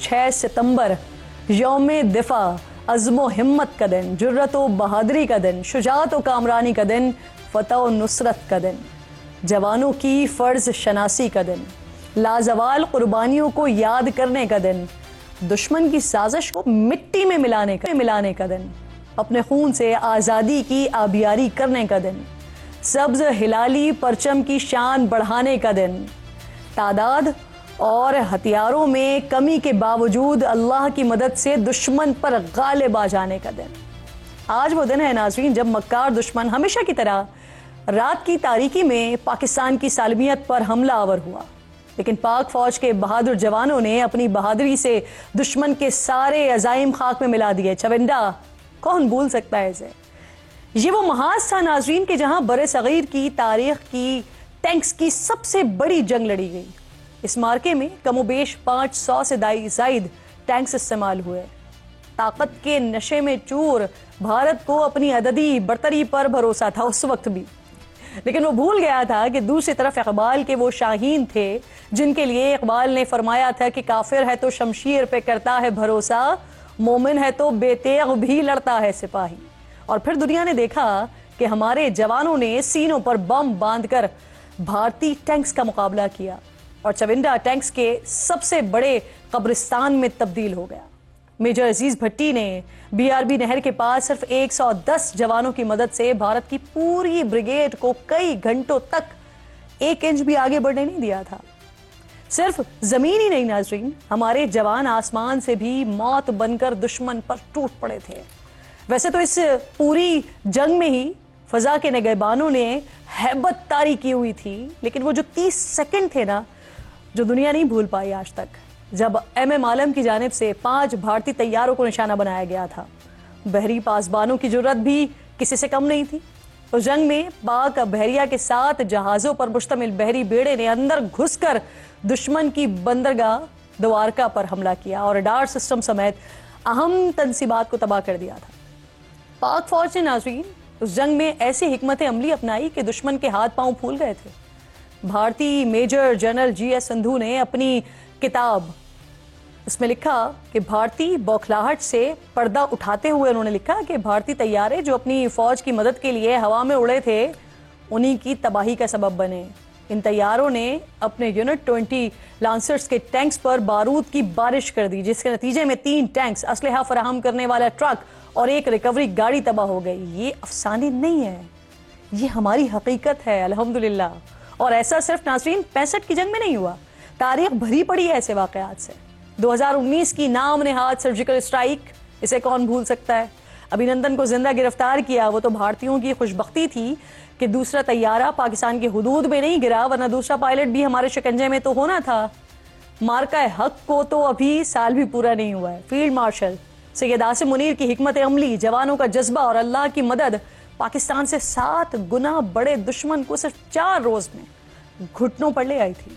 6 ستمبر یوم دفاع، عزم و ہمت کا دن، جرت و بہادری کا دن، شجاعت و کامرانی کا دن، فتح و نصرت کا دن، جوانوں کی فرض شناسی کا دن، لازوال قربانیوں کو یاد کرنے کا دن، دشمن کی سازش کو مٹی میں ملانے کا دن، اپنے خون سے آزادی کی آبیاری کرنے کا دن، سبز ہلالی پرچم کی شان بڑھانے کا دن، تعداد اور ہتھیاروں میں کمی کے باوجود اللہ کی مدد سے دشمن پر غالب آ جانے کا دن۔ آج وہ دن ہے ناظرین جب مکار دشمن ہمیشہ کی طرح رات کی تاریکی میں پاکستان کی سالمیت پر حملہ آور ہوا، لیکن پاک فوج کے بہادر جوانوں نے اپنی بہادری سے دشمن کے سارے عزائم خاک میں ملا دیے۔ چونڈا کون بھول سکتا ہے اسے؟ یہ وہ محاذ تھا ناظرین کہ جہاں بر صغیر کی تاریخ کی ٹینکس کی سب سے بڑی جنگ لڑی گئی۔ اس مارکے میں کم و بیش 500 سے زائد ٹینکس استعمال ہوئے۔ طاقت کے نشے میں چور بھارت کو اپنی عددی برتری پر بھروسہ تھا اس وقت بھی، لیکن وہ بھول گیا تھا کہ دوسری طرف اقبال کے وہ شاہین تھے جن کے لیے اقبال نے فرمایا تھا کہ کافر ہے تو شمشیر پہ کرتا ہے بھروسہ، مومن ہے تو بے تیغ بھی لڑتا ہے سپاہی۔ اور پھر دنیا نے دیکھا کہ ہمارے جوانوں نے سینوں پر بم باندھ کر بھارتی ٹینکس کا مقابلہ کیا اور چونڈا ٹینکس کے سب سے بڑے قبرستان میں تبدیل ہو گیا۔ میجر عزیز بھٹی نے BRB نہر کے پاس صرف 110 جوانوں کی مدد سے بھارت کی پوری بریگیڈ کو کئی گھنٹوں تک 1 انچ بھی آگے بڑھنے نہیں دیا تھا۔ صرف زمین ہی نہیں ناظرین، ہمارے جوان آسمان سے بھی موت بن کر دشمن پر ٹوٹ پڑے تھے۔ ویسے تو اس پوری جنگ میں ہی فضا کے نگہبانوں نے ہیبت طاری کی ہوئی تھی، لیکن وہ جو 30 سیکنڈ تھے نا جو دنیا نہیں بھول پائی آج تک، جب MM عالم کی جانب سے 5 بھارتی طیاروں کو نشانہ بنایا گیا تھا۔ بحری پاسبانوں کی جرت بھی کسی سے کم نہیں تھی۔ اس جنگ میں پاک بحریہ کے 7 جہازوں پر مشتمل بحری بیڑے نے اندر گھس کر دشمن کی بندرگاہ دوارکا پر حملہ کیا اور ریڈار سسٹم سمیت اہم تنصیبات کو تباہ کر دیا تھا۔ پاک فوج نے ناظرین اس جنگ میں ایسی حکمت عملی اپنائی کہ دشمن کے ہاتھ پاؤں پھول گئے تھے۔ بھارتی میجر جنرل GS سندھو نے اپنی کتاب اس میں لکھا کہ بھارتی بوکھلاہٹ سے پردہ اٹھاتے ہوئے انہوں نے لکھا کہ بھارتی طیارے جو اپنی فوج کی مدد کے لیے ہوا میں اڑے تھے انہی کی تباہی کا سبب بنے۔ ان طیاروں نے اپنے یونٹ 20 لانسرز کے ٹینکس پر بارود کی بارش کر دی، جس کے نتیجے میں 3 ٹینکس، اسلحہ فراہم کرنے والا ٹرک اور 1 ریکوری گاڑی تباہ ہو گئی۔ یہ افسانے نہیں ہے، یہ ہماری حقیقت ہے الحمدللہ۔ اور ایسا صرف ناظرین 65 کی جنگ میں نہیں ہوا، تاریخ بھری پڑی ہے ایسے واقعات سے۔ 2019 کی نام نہاد سرجیکل اسٹرائیک، اسے کون بھول سکتا ہے؟ ابھینندن کو زندہ گرفتار کیا، وہ تو بھارتیوں کی خوشبختی تھی کہ دوسرا طیارہ پاکستان کی حدود میں نہیں گرا، ورنہ دوسرا پائلٹ بھی ہمارے شکنجے میں تو ہونا تھا۔ مارکہ حق کو تو ابھی سال بھی پورا نہیں ہوا ہے۔ فیلڈ مارشل سید عاصم منیر کی حکمت عملی، جوانوں کا جذبہ اور اللہ کی مدد پاکستان سے 7 گنا بڑے دشمن کو صرف 4 روز میں گھٹنوں پر لے آئی تھی۔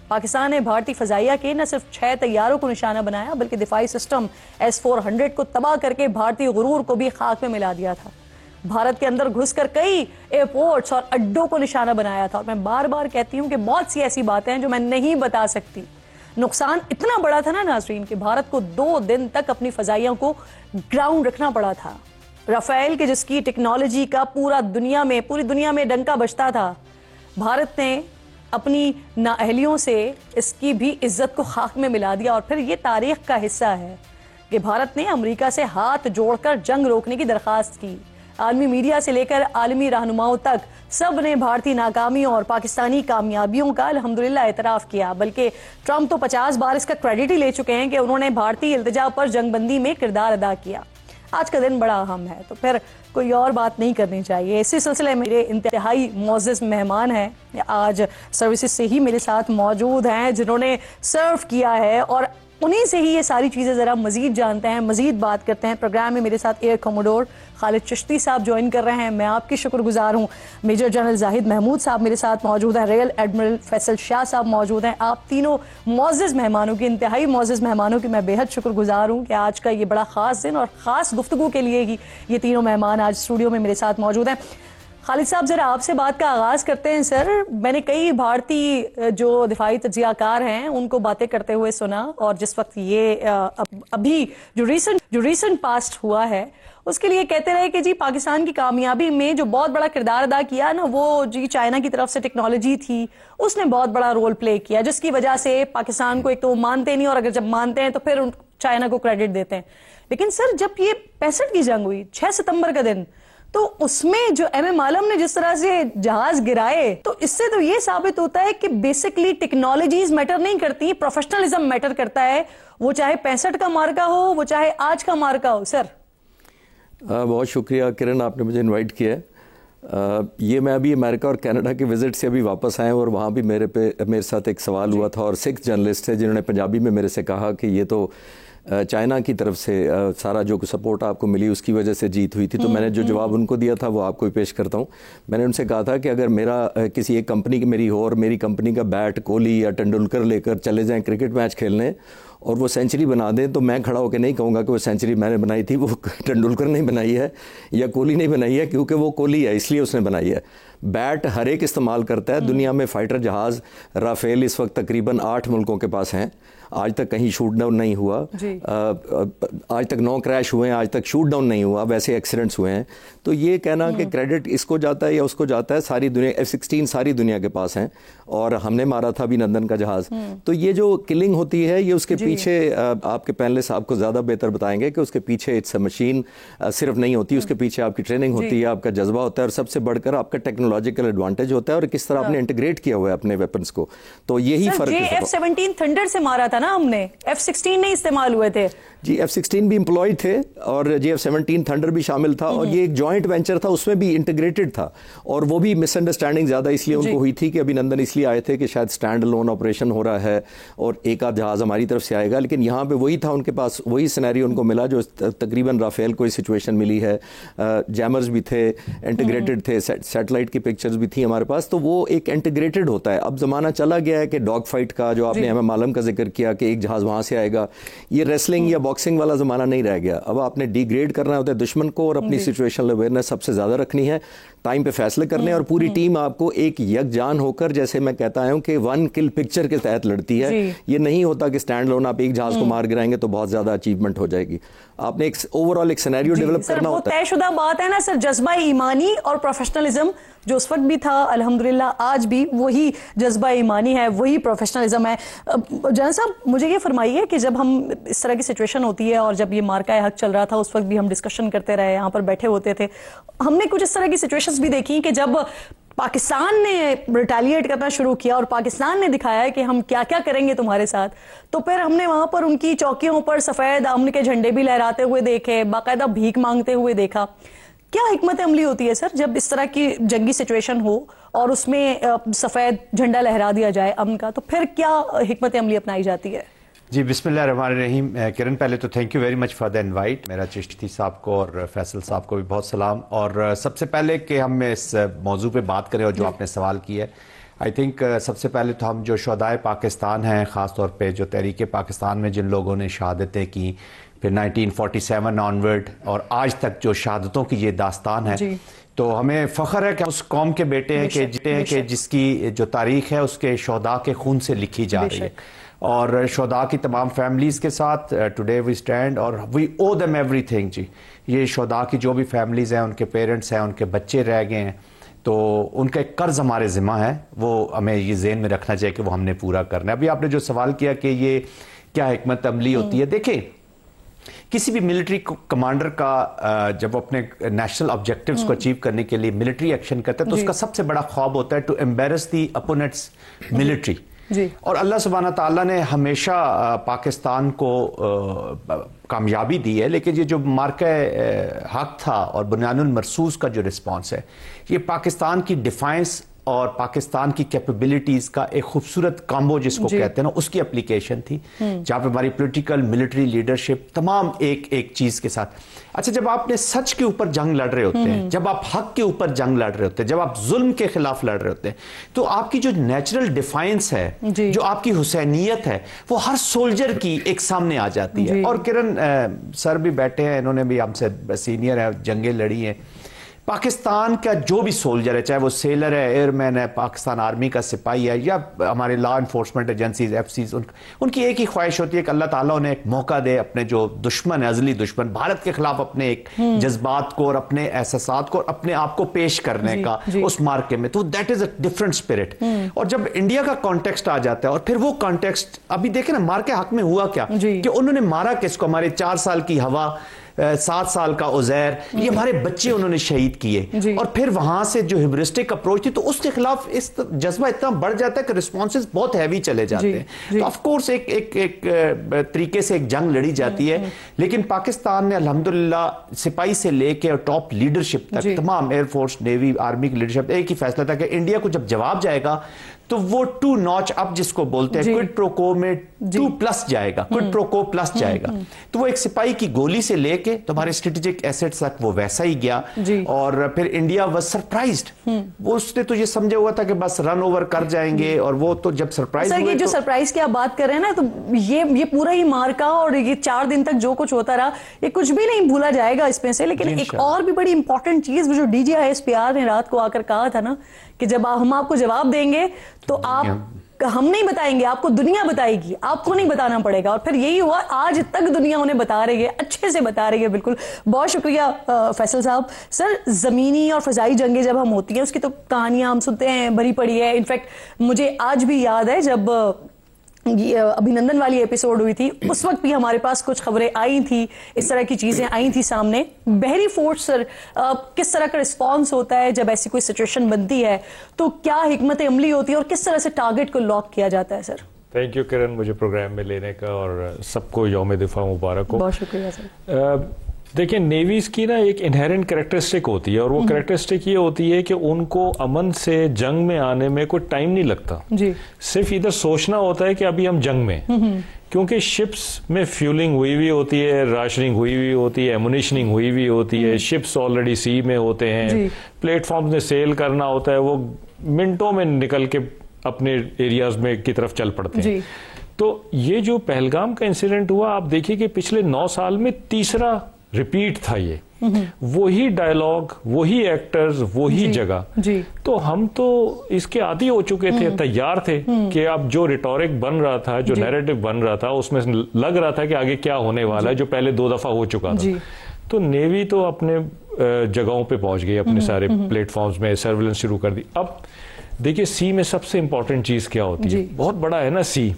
پاکستان نے بھارتی فضائیہ کے نہ صرف 6 طیاروں کو نشانہ بنایا بلکہ دفاعی سسٹم S-400 کو تباہ کر کے بھارتی غرور کو بھی خاک میں ملا دیا تھا۔ بھارت کے اندر گھس کر کئی ایئرپورٹس اور اڈوں کو نشانہ بنایا تھا، اور میں بار بار کہتی ہوں کہ بہت سی ایسی باتیں ہیں جو میں نہیں بتا سکتی۔ نقصان اتنا بڑا تھا نا ناظرین کہ بھارت کو 2 دن تک اپنی فضائیوں کو گراؤنڈ رکھنا پڑا تھا۔ رافیل کے جس کی ٹیکنالوجی کا پوری دنیا میں ڈنکا بجتا تھا، بھارت نے اپنی نااہلیوں سے اس کی بھی عزت کو خاک میں ملا دیا۔ اور پھر یہ تاریخ کا حصہ ہے کہ بھارت نے امریکہ سے ہاتھ جوڑ کر جنگ روکنے کی درخواست کی۔ عالمی میڈیا سے لے کر عالمی رہنماؤں تک سب نے بھارتی ناکامیوں اور پاکستانی کامیابیوں کا الحمدللہ اعتراف کیا، بلکہ ٹرمپ تو 50 بار اس کا کریڈٹ ہی لے چکے ہیں کہ انہوں نے بھارتی التجا پر جنگ بندی میں کردار ادا کیا۔ آج کا دن بڑا اہم ہے تو پھر کوئی اور بات نہیں کرنی چاہیے۔ اسی سلسلے میں میرے انتہائی معزز مہمان ہیں، آج سروسز سے ہی میرے ساتھ موجود ہیں جنہوں نے سرو کیا ہے، اور انہیں سے ہی یہ ساری چیزیں ذرا مزید جانتے ہیں، مزید بات کرتے ہیں۔ پروگرام میں میرے ساتھ ایئر کوموڈور خالد چشتی صاحب جوائن کر رہے ہیں، میں آپ کی شکر گزار ہوں۔ میجر جنرل زاہد محمود صاحب میرے ساتھ موجود ہیں، ریئر ایڈمرل فیصل شاہ صاحب موجود ہیں۔ آپ تینوں معزز مہمانوں کی، انتہائی معزز مہمانوں کی میں بے حد شکر گزار ہوں کہ آج کا یہ بڑا خاص دن اور خاص گفتگو کے لیے ہی یہ تینوں مہمان آج اسٹوڈیو میں میرے ساتھ موجود ہیں۔ خالد صاحب ذرا آپ سے بات کا آغاز کرتے ہیں سر. میں نے کئی بھارتی جو دفاعی تجزیہ کار ہیں ان کو باتیں کرتے ہوئے سنا, اور جس وقت یہ ابھی جو ریسنٹ پاسٹ ہوا ہے اس کے لیے کہتے رہے کہ جی پاکستان کی کامیابی میں جو بہت بڑا کردار ادا کیا نا وہ جی چائنا کی طرف سے ٹیکنالوجی تھی, اس نے بہت بڑا رول پلے کیا, جس کی وجہ سے پاکستان کو ایک تو وہ مانتے نہیں, اور اگر جب مانتے ہیں تو پھر چائنا کو کریڈٹ دیتے ہیں. لیکن سر جب یہ 65 کی جنگ ہوئی 6 ستمبر کا دن, تو اس میں جو ایم ایم عالم نے جس طرح سے جہاز گرائے, تو اس سے تو یہ ثابت ہوتا ہے کہ بیسکلی ٹیکنالوجیز میٹر نہیں کرتی, پروفیشنلزم میٹر کرتا ہے, وہ چاہے 65 کا مارکا ہو, وہ چاہے آج کا مارکا ہو. سر بہت شکریہ کرن, آپ نے مجھے انوائٹ کیا ہے. یہ میں ابھی امریکہ اور کینیڈا کی وزٹ سے ابھی واپس آئے, اور وہاں بھی میرے ساتھ ایک سوال ہوا تھا, اور 6 جرنلسٹ تھے جنہوں نے پنجابی میں میرے سے کہا کہ یہ تو چائنا کی طرف سے سارا جو سپورٹ آپ کو ملی اس کی وجہ سے جیت ہوئی تھی. تو میں نے جو جواب ان کو دیا تھا وہ آپ کو پیش کرتا ہوں. میں نے ان سے کہا تھا کہ اگر میرا کسی ایک کمپنی کی میری ہو, اور میری کمپنی کا بیٹ کوہلی یا ٹنڈولکر لے کر چلے جائیں کرکٹ میچ کھیلنے اور وہ سینچری بنا دیں, تو میں کھڑا ہو کے نہیں کہوں گا کہ وہ سینچری میں نے بنائی تھی, وہ ٹنڈولکر نہیں بنائی ہے یا کوہلی نہیں بنائی ہے, کیونکہ وہ کوہلی ہے اس لیے اس نے بنائی ہے. بیٹ ہر ایک استعمال کرتا ہے. دنیا میں فائٹر جہاز رافیل اس وقت تقریباً 8 ملکوں کے پاس ہیں. آج تک کہیں شوٹ ڈاؤن نہیں ہوا, آج تک 9 کریش ہوئے ہیں, آج تک شوٹ ڈاؤن نہیں ہوا, ویسے ایکسیڈنٹس ہوئے ہیں. تو یہ کہنا کہ کریڈٹ اس کو جاتا ہے یا اس کو جاتا ہے, ساری دنیا F-16 ساری دنیا کے پاس ہیں, اور ہم نے مارا تھا بھی نندن کا جہاز. تو یہ جو کلنگ ہوتی ہے یہ اس کے پیچھے آپ کے پینلسٹ آپ کو زیادہ بہتر بتائیں گے کہ اس کے پیچھے اٹس اے مشین صرف نہیں ہوتی, اس کے پیچھے آپ کی ٹریننگ ہوتی ہے, آپ کا جذبہ ہوتا ہے, اور سب سے بڑھ کر آپ کا ٹیکنالوجیکل ایڈوانٹیج ہوتا ہے, اور کس طرح آپ نے انٹیگریٹ کیا ہوا ہے اپنے ویپنز کو. تو یہی فرق ہے. F-17 تھنڈر سے مارا تھا نا ہم نے, F-16 نہیں استعمال ہوئے تھے. جی F-16 بھی امپلائڈ تھے, اور جی F-17 تھنڈر بھی شامل تھا, اور یہ ایک جوائنٹ وینچر تھا, اس میں بھی انٹیگریٹڈ تھا. اور وہ بھی مس انڈرسٹینڈنگ زیادہ اس لیے ان کو ہوئی تھی کہ ابھی نندن اس لیے آئے تھے کہ شاید اسٹینڈ لون آپریشن ہو رہا ہے اور ایک آدھ جہاز ہماری طرف سے آئے گا, لیکن یہاں پہ وہی تھا ان کے پاس, وہی سینیریو ان کو ملا جو تقریباً رافیل کو سچویشن ملی ہے. جیمرز بھی تھے, انٹیگریٹڈ تھے, سیٹلائٹ کی پکچرز بھی تھی ہمارے پاس. تو وہ ایک انٹیگریٹڈ ہوتا ہے. اب زمانہ چلا گیا ہے کہ ڈاگ فائٹ کا, جو آپ نے ایم ایم عالم کا ذکر کیا کہ ایک جہاز وہاں سے آئے گا, یہ ریسلنگ یا باکسنگ والا زمانہ نہیں رہ گیا. اب آپ نے ڈی گریڈ کرنا ہوتا ہے دشمن کو, اور اپنی سچویشنل اویئرنیس سب سے زیادہ رکھنی ہے, ٹائم پہ فیصلے کرنے, اور پوری ٹیم آپ کو ایک یکجان ہو کر, جیسے میں کہتا ہوں کہ 1 kill پکچر کے تحت لڑتی ہے. یہ نہیں ہوتا کہ سٹینڈ لون آپ ایک جہاز کو مار گرائیں گے تو بہت زیادہ اچیومنٹ ہو جائے گی. آپ نے ایک اوور آل ایک سینیریو ڈیولپ کرنا ہوتا ہے. طے شدہ بات ہے نا سر, جذبہ ایمانی اور پروفیشنلزم جو اس وقت بھی تھا, الحمدللہ آج بھی وہی جذبہ ایمانی ہے, وہی پروفیشنلزم ہے. جنرل صاحب مجھے یہ فرمائیے کہ جب ہم اس طرح کی سچویشن ہوتی ہے, اور جب یہ مارکہ حق چل رہا تھا اس وقت بھی ہم ڈسکشن کرتے رہے, یہاں پر بیٹھے ہوتے تھے, ہم نے کچھ اس طرح کی سچویشنز بھی دیکھی کہ جب پاکستان نے ریٹیلیٹ کرنا شروع کیا اور پاکستان نے دکھایا کہ ہم کیا کیا کریں گے تمہارے ساتھ, تو پھر ہم نے وہاں پر ان کی چوکیوں پر سفید امن کے جھنڈے بھی لہراتے ہوئے دیکھے, باقاعدہ بھیک مانگتے ہوئے دیکھا. کیا حکمت عملی ہوتی ہے سر جب اس طرح کی جنگی سچویشن ہو اور اس میں سفید جھنڈا لہرا دیا جائے امن کا, تو پھر کیا حکمت عملی اپنائی جاتی ہے؟ جی بسم اللہ الرحمن الرحیم. کرن پہلے تو thank you very much for the invite. میرا چشتی صاحب کو اور فیصل صاحب کو بھی بہت سلام. اور سب سے پہلے کہ ہم اس موضوع پہ بات کریں اور جو آپ نے سوال کیا ہے, آئی تھنک سب سے پہلے تو ہم جو شہدائے پاکستان ہیں, خاص طور پہ جو تحریک پاکستان میں جن لوگوں نے شہادتیں کی, پھر 1947 آنورڈ اور آج تک جو شہادتوں کی یہ داستان ہے, تو ہمیں فخر ہے کہ اس قوم کے بیٹے ہیں کہ جس کی جو تاریخ ہے اس کے شہداء کے خون سے لکھی جا رہی ہے. اور شہداء کی تمام فیملیز کے ساتھ ٹوڈے وی اسٹینڈ, اور وی او دیم ایوری تھنگ. جی یہ شہداء کی جو بھی فیملیز ہیں, ان کے پیرنٹس ہیں, ان کے بچے رہ گئے ہیں, تو ان کا ایک قرض ہمارے ذمہ ہے, وہ ہمیں یہ ذہن میں رکھنا چاہیے کہ وہ ہم نے پورا کرنا ہے. ابھی آپ نے جو سوال کیا کہ یہ کیا حکمت عملی ہوتی ہے, دیکھیں کسی بھی ملٹری کمانڈر کا جب اپنے نیشنل آبجیکٹیوز کو اچیو کرنے کے لیے ملٹری ایکشن کرتا ہے تو اس کا سب سے بڑا خواب ہوتا ہے to embarrass the opponents military. اور اللہ سبحانہ تعالیٰ نے ہمیشہ پاکستان کو کامیابی دی ہے, لیکن یہ جو مارکہ حق تھا اور بنیان المرصوص کا جو رسپانس ہے, یہ پاکستان کی ڈیفائنس اور پاکستان کی کیپیبلٹیز کا ایک خوبصورت کامبو جس کو کہتے ہیں نا, اس کی اپلیکیشن تھی, جہاں پہ ہماری پولیٹیکل ملٹری لیڈرشپ تمام ایک چیز کے ساتھ. اچھا جب آپ نے سچ کے اوپر جنگ لڑ رہے ہوتے ہیں, جب آپ حق کے اوپر جنگ لڑ رہے ہوتے ہیں, جب آپ ظلم کے خلاف لڑ رہے ہوتے ہیں, تو آپ کی جو نیچرل ڈیفائنس ہے, جو آپ کی حسینیت ہے, وہ ہر سولجر کی ایک سامنے آ جاتی ہے. اور کرن سر بھی بیٹھے ہیں, انہوں نے بھی ہم سے سینئر ہیں, جنگیں لڑی ہیں. پاکستان کا جو بھی سولجر ہے, چاہے وہ سیلر ہے, ایئر مین ہے, پاکستان آرمی کا سپاہی ہے, یا ہمارے law enforcement agencies F Cs, ان کی ایک ہی خواہش ہوتی ہے کہ اللہ تعالیٰ انہیں ایک موقع دے اپنے جو دشمن ہے, ازلی دشمن بھارت کے خلاف, اپنے ایک جذبات کو اور اپنے احساسات کو اور اپنے آپ کو پیش کرنے کا اس مارکے میں. تو that is a different spirit. اور جب انڈیا کا کانٹیکسٹ آ جاتا ہے, اور پھر وہ کانٹیکسٹ ابھی دیکھیں نا, مار کے حق میں ہوا کیا کہ انہوں نے مارا کس کو, ہمارے 4 سال کی ہوا, 7 سال کا عزیر, یہ ہمارے بچے انہوں نے شہید کیے. اور پھر وہاں سے جو ہیبرسٹک اپروچ تھی, تو اس کے خلاف اس جذبہ اتنا بڑھ جاتا ہے کہ رسپانسز بہت ہیوی چلے جاتے ہیں. تو آف کورس ایک طریقے سے ایک جنگ لڑی جاتی ہے, لیکن پاکستان نے الحمدللہ سپاہی سے لے کے ٹاپ لیڈرشپ تک, تمام ایئر فورس, نیوی, آرمی کی لیڈرشپ, ایک ہی فیصلہ تھا کہ انڈیا کو جب جواب جائے گا تو وہ 2 نوچ اپ جس کو بولتے ہیں, کوئڈ پرو کو میں 2+ جائے گا, کوئڈ پرو کو پلس جائے گا. تو وہ ایک سپاہی کی گولی سے لے کے تمہارے اسٹریٹجک ایسٹس تک وہ ویسا ہی گیا. اور پھر انڈیا واز سرپرائزڈ, وہ اس نے تو یہ سمجھا ہوا تھا کہ بس رن اوور کر جائیں گے, اور وہ تو جب سرپرائز ہوئے, یہ جو سرپرائز کی آپ بات کر رہے ہیں نا, تو یہ پورا ہی مارکا اور یہ 4 دن تک جو کچھ ہوتا رہا, یہ کچھ بھی نہیں بھولا جائے گا اس میں سے. لیکن ایک اور بھی بڑی امپورٹنٹ چیز جو DGISPR نے رات کو آ کر کہا تھا نا, کہ جب ہم آپ کو جواب دیں گے تو آپ, ہم نہیں بتائیں گے, آپ کو دنیا بتائے گی, آپ کو نہیں بتانا پڑے گا. اور پھر یہی ہوا, آج تک دنیا انہیں بتا رہی ہے, اچھے سے بتا رہی ہے. بالکل, بہت شکریہ فیصل صاحب. سر, زمینی اور فضائی جنگیں جب ہم ہوتی ہیں, اس کی تو کہانیاں ہم سنتے ہیں بھری پڑی ہے. انفیکٹ مجھے آج بھی یاد ہے جب ابھینندن والی ایپیسوڈ ہوئی تھی, اس وقت بھی ہمارے پاس کچھ خبریں آئی تھی, اس طرح کی چیزیں آئی تھی سامنے. بحری فورس سر, کس طرح کا رسپانس ہوتا ہے جب ایسی کوئی سچویشن بنتی ہے, تو کیا حکمت عملی ہوتی ہے, اور کس طرح سے ٹارگٹ کو لاک کیا جاتا ہے سر؟ تھینک یو کرن, مجھے پروگرام میں لینے کا, اور سب کو یوم دفاع مبارک ہو. بہت شکریہ سر. دیکھیں, نیویز کی نا ایک انہیرنٹ کریکٹرسٹک ہوتی ہے, اور وہ کریکٹرسٹک یہ ہوتی ہے کہ ان کو امن سے جنگ میں آنے میں کوئی ٹائم نہیں لگتا. صرف ادھر سوچنا ہوتا ہے کہ ابھی ہم جنگ میں, کیونکہ شپس میں فیولنگ ہوئی ہوتی ہے, راشننگ ہوئی ہوتی ہے, ایمونیشننگ ہوئی ہوتی ہے, شپس آلریڈی سی میں ہوتے ہیں, پلیٹ فارمز میں سیل کرنا ہوتا ہے, وہ منٹوں میں نکل کے اپنے ایریاز میں کی طرف چل پڑتے ہیں. تو یہ جو پہلگام کا انسیڈنٹ ہوا, آپ دیکھیے کہ پچھلے 9 سال میں تیسرا ریپیٹ تھا یہ, وہی ڈائلاگ, وہی ایکٹرز, وہی جگہ. تو ہم تو اس کے عادی ہو چکے تھے, تیار تھے کہ اب جو ریٹورک بن رہا تھا, جو نیریٹو بن رہا تھا, اس میں لگ رہا تھا کہ آگے کیا ہونے والا ہے, جو پہلے 2 دفعہ ہو چکا تھا. تو نیوی تو اپنے جگہوں پہ پہنچ گئی, اپنے سارے پلیٹ فارمز میں سرویلنس شروع کر دی. اب دیکھیے, سی میں سب سے امپورٹنٹ چیز کیا ہوتی ہے, بہت بڑا ہے نا سی,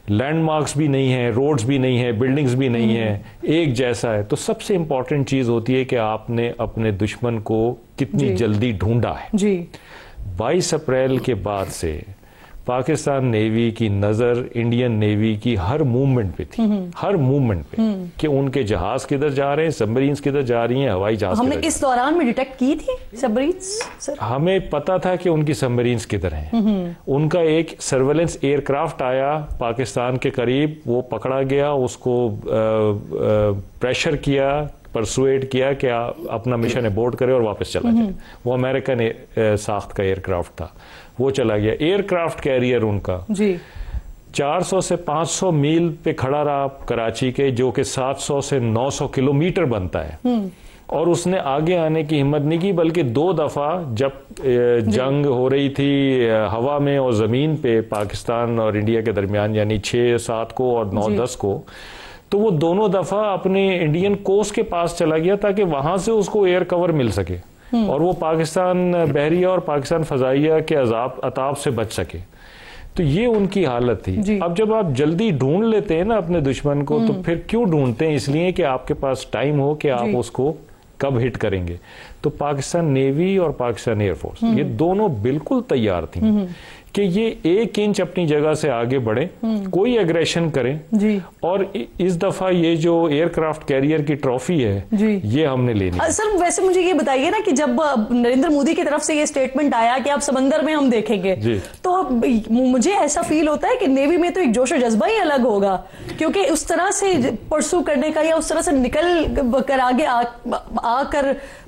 لینڈ مارکس بھی نہیں ہیں, روڈز بھی نہیں ہیں, بلڈنگز بھی نہیں ہیں, ایک جیسا ہے. تو سب سے امپورٹنٹ چیز ہوتی ہے کہ آپ نے اپنے دشمن کو کتنی جلدی ڈھونڈا ہے. 22 اپریل کے بعد سے پاکستان نیوی کی نظر انڈین نیوی کی ہر موومنٹ پہ تھی, ہر موومنٹ پہ, کہ ان کے جہاز کدھر جا رہے ہیں, سبمرینز کدھر جا رہی ہیں, ہوائی جہاز. ہم نے اس دوران میں ڈیٹیکٹ کی تھی سبمرینز سر, ہمیں پتا تھا کہ ان کی سبمرینز کدھر ہیں. ان کا ایک سرویلنس ایئر کرافٹ آیا پاکستان کے قریب, وہ پکڑا گیا, اس کو پریشر کیا, پرسویٹ کیا کہ اپنا مشن ابورٹ کرے اور واپس چلا جائے. وہ امریکن ساخت کا ایئر کرافٹ تھا, وہ چلا گیا. ایئر کرافٹ کیریئر ان کا 400 سے 500 میل پہ کھڑا رہا کراچی کے, جو کہ 700 سے 900 کلومیٹر بنتا ہے, اور اس نے آگے آنے کی ہمت نہیں کی, بلکہ 2 دفعہ جب جنگ ہو رہی تھی ہوا میں اور زمین پہ پاکستان اور انڈیا کے درمیان, یعنی 6-7 کو اور 9-10 کو, تو وہ دونوں دفعہ اپنے انڈین کوسٹ کے پاس چلا گیا تاکہ وہاں سے اس کو ایئر کور مل سکے, اور وہ پاکستان بحریہ اور پاکستان فضائیہ کے عطاب سے بچ سکے. تو یہ ان کی حالت تھی. اب جب آپ جلدی ڈھونڈ لیتے ہیں نا اپنے دشمن کو, تو پھر کیوں ڈھونڈتے ہیں؟ اس لیے کہ آپ کے پاس ٹائم ہو کہ آپ اس کو کب ہٹ کریں گے. تو پاکستان نیوی اور پاکستان ایئر فورس یہ دونوں بالکل تیار تھیں کہ یہ 1 انچ اپنی جگہ سے آگے بڑھیں, کوئی ایگریشن کریں, اور اس دفعہ یہ جو ایئر کرافٹ کیریئر کی ٹرافی ہے یہ ہم نے لینی. سر ویسے مجھے یہ بتائیے نا کہ جب نریندر مودی کی طرف سے یہ سٹیٹمنٹ آیا کہ آپ سمندر میں ہم دیکھیں گے, تو مجھے ایسا فیل ہوتا ہے کہ نیوی میں تو ایک جوش و جذبہ ہی الگ ہوگا, کیونکہ اس طرح سے پرسو کرنے کا یا اس طرح سے نکل کر آگے آ کر